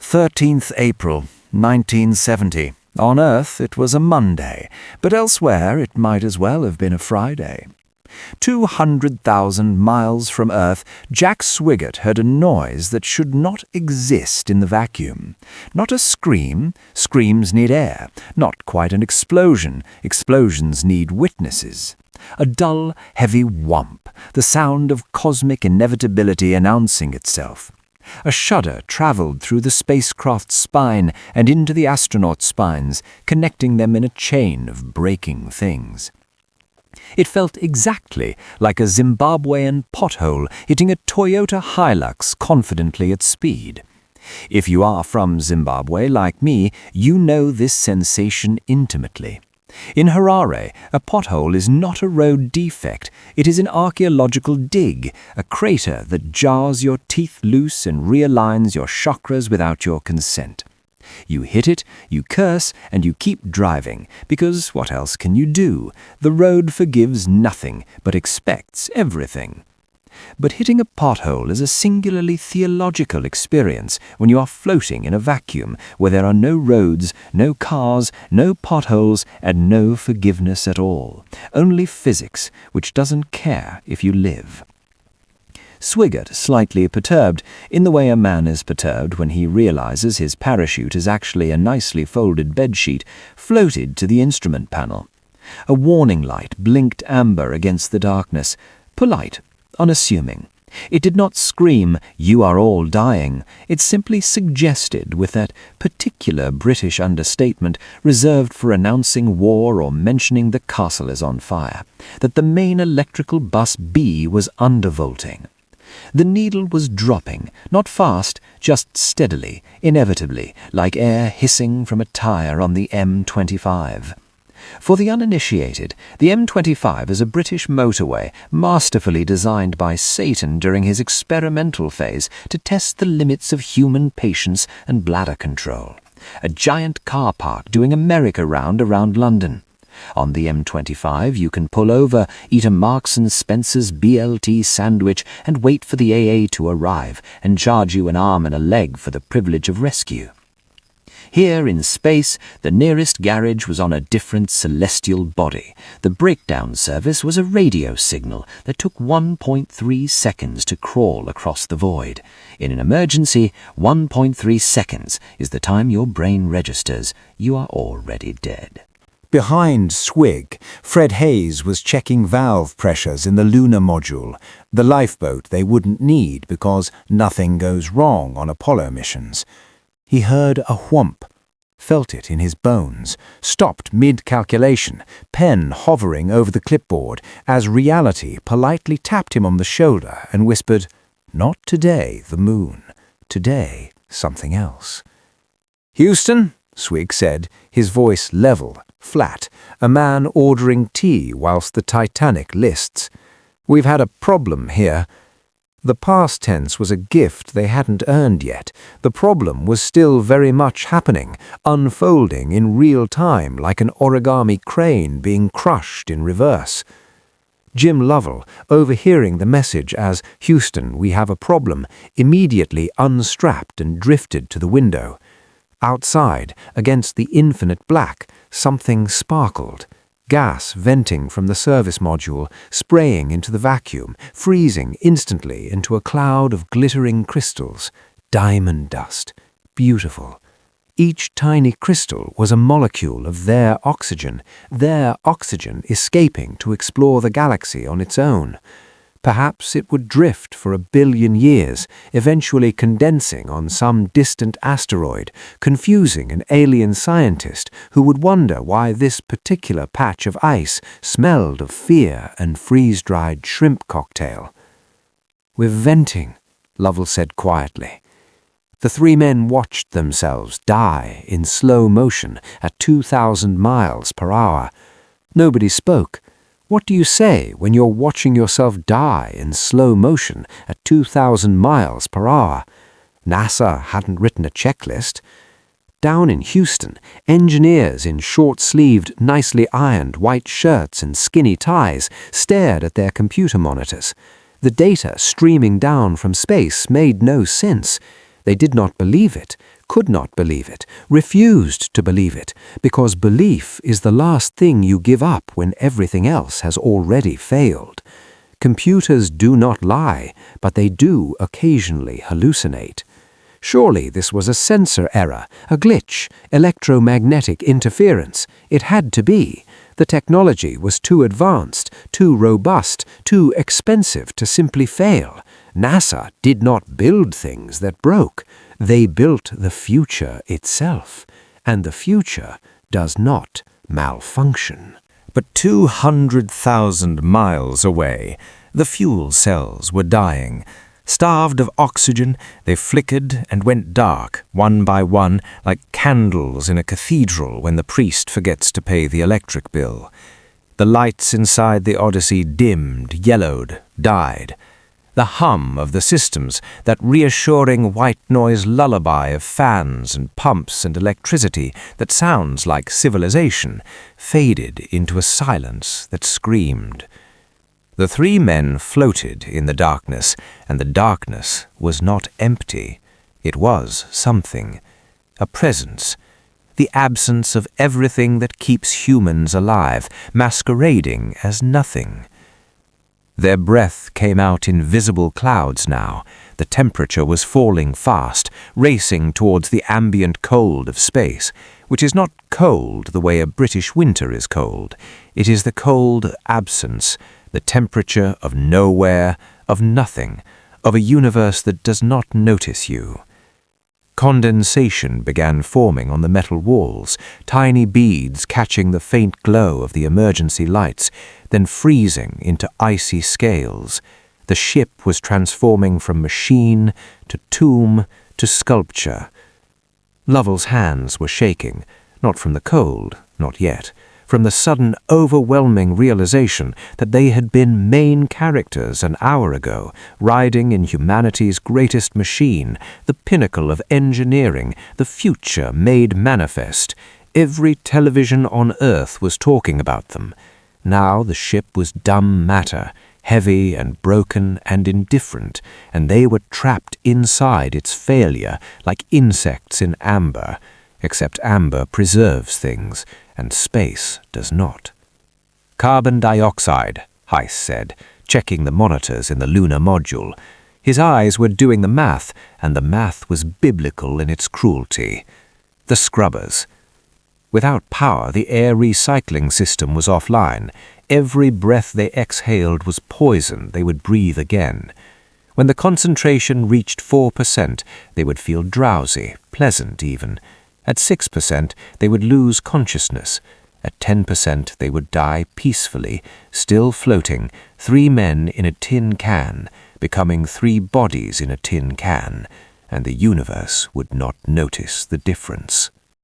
13th April, 1970. On Earth it was a Monday, but elsewhere it might as well have been a Friday. 200,000 miles from Earth, Jack Swigert heard a noise that should not exist in the vacuum. Not a scream. Screams need air. Not quite an explosion. Explosions need witnesses. A dull, heavy whomp, the sound of cosmic inevitability announcing itself. A shudder travelled through the spacecraft's spine and into the astronaut's spines, connecting them in a chain of breaking things. It felt exactly like a Zimbabwean pothole hitting a Toyota Hilux confidently at speed. If you are from Zimbabwe, like me, you know this sensation intimately. In Harare, a pothole is not a road defect. It is an archaeological dig, a crater that jars your teeth loose and realigns your chakras without your consent. You hit it, you curse, and you keep driving, because what else can you do? The road forgives nothing, but expects everything. But hitting a pothole is a singularly theological experience when you are floating in a vacuum where there are no roads, no cars, no potholes, and no forgiveness at all. Only physics, which doesn't care if you live. Swigert, slightly perturbed, in the way a man is perturbed when he realizes his parachute is actually a nicely folded bedsheet, floated to the instrument panel. A warning light blinked amber against the darkness, polite, unassuming. It did not scream, "You are all dying." It simply suggested, with that particular British understatement reserved for announcing war or mentioning the castle is on fire, that the main electrical bus B was undervolting. The needle was dropping, not fast, just steadily, inevitably, like air hissing from a tire on the M25. For the uninitiated, the M25 is a British motorway masterfully designed by Satan during his experimental phase to test the limits of human patience and bladder control. A giant car park doing a merry-go-round around London. On the M25 you can pull over, eat a Marks and Spencer's BLT sandwich and wait for the AA to arrive and charge you an arm and a leg for the privilege of rescue. Here in space, the nearest garage was on a different celestial body. The breakdown service was a radio signal that took 1.3 seconds to crawl across the void. In an emergency, 1.3 seconds is the time your brain registers you are already dead. Behind Swig, Fred Hayes was checking valve pressures in the lunar module, the lifeboat they wouldn't need because nothing goes wrong on Apollo missions. He heard a whomp, felt it in his bones, stopped mid-calculation, pen hovering over the clipboard, as reality politely tapped him on the shoulder and whispered, "Not today, the moon. Today, something else." "Houston," Swig said, his voice level, flat, a man ordering tea whilst the Titanic lists. "We've had a problem here." The past tense was a gift they hadn't earned yet. The problem was still very much happening, unfolding in real time like an origami crane being crushed in reverse. Jim Lovell, overhearing the message as, "Houston, we have a problem," immediately unstrapped and drifted to the window. Outside, against the infinite black, something sparkled. Gas venting from the service module, spraying into the vacuum, freezing instantly into a cloud of glittering crystals. Diamond dust. Beautiful. Each tiny crystal was a molecule of their oxygen escaping to explore the galaxy on its own. Perhaps it would drift for 1 billion years, eventually condensing on some distant asteroid, confusing an alien scientist who would wonder why this particular patch of ice smelled of fear and freeze-dried shrimp cocktail. "We're venting," Lovell said quietly. The three men watched themselves die in slow motion at 2,000 miles per hour. Nobody spoke. What do you say when you're watching yourself die in slow motion at 2,000 miles per hour? NASA hadn't written a checklist. Down in Houston, engineers in short-sleeved, nicely ironed white shirts and skinny ties stared at their computer monitors. The data streaming down from space made no sense. They did not believe it, could not believe it, refused to believe it, because belief is the last thing you give up when everything else has already failed. Computers do not lie, but they do occasionally hallucinate. Surely this was a sensor error, a glitch, electromagnetic interference. It had to be. The technology was too advanced, too robust, too expensive to simply fail. NASA did not build things that broke. They built the future itself. And the future does not malfunction. But 200,000 miles away, the fuel cells were dying. Starved of oxygen, they flickered and went dark, one by one, like candles in a cathedral when the priest forgets to pay the electric bill. The lights inside the Odyssey dimmed, yellowed, died. The hum of the systems, that reassuring white noise lullaby of fans and pumps and electricity that sounds like civilization, faded into a silence that screamed. The three men floated in the darkness, and the darkness was not empty. It was something, a presence, the absence of everything that keeps humans alive, masquerading as nothing. Their breath came out in visible clouds now. The temperature was falling fast, racing towards the ambient cold of space, which is not cold the way a British winter is cold. It is the cold absence, the temperature of nowhere, of nothing, of a universe that does not notice you. Condensation began forming on the metal walls, tiny beads catching the faint glow of the emergency lights, then freezing into icy scales. The ship was transforming from machine to tomb to sculpture. Lovell's hands were shaking, not from the cold, not yet, from the sudden overwhelming realization that they had been main characters an hour ago, riding in humanity's greatest machine, the pinnacle of engineering, the future made manifest. Every television on Earth was talking about them. Now the ship was dumb matter, heavy and broken and indifferent, and they were trapped inside its failure like insects in amber, except amber preserves things, and space does not. "Carbon dioxide," Heiss said, checking the monitors in the lunar module. His eyes were doing the math, and the math was biblical in its cruelty. The scrubbers. Without power, the air recycling system was offline. Every breath they exhaled was poison they would breathe again. When the concentration reached 4%, they would feel drowsy, pleasant even. At 6%, they would lose consciousness. At 10%, they would die peacefully, still floating, 3 men in a tin can, becoming 3 bodies in a tin can, and the universe would not notice the difference.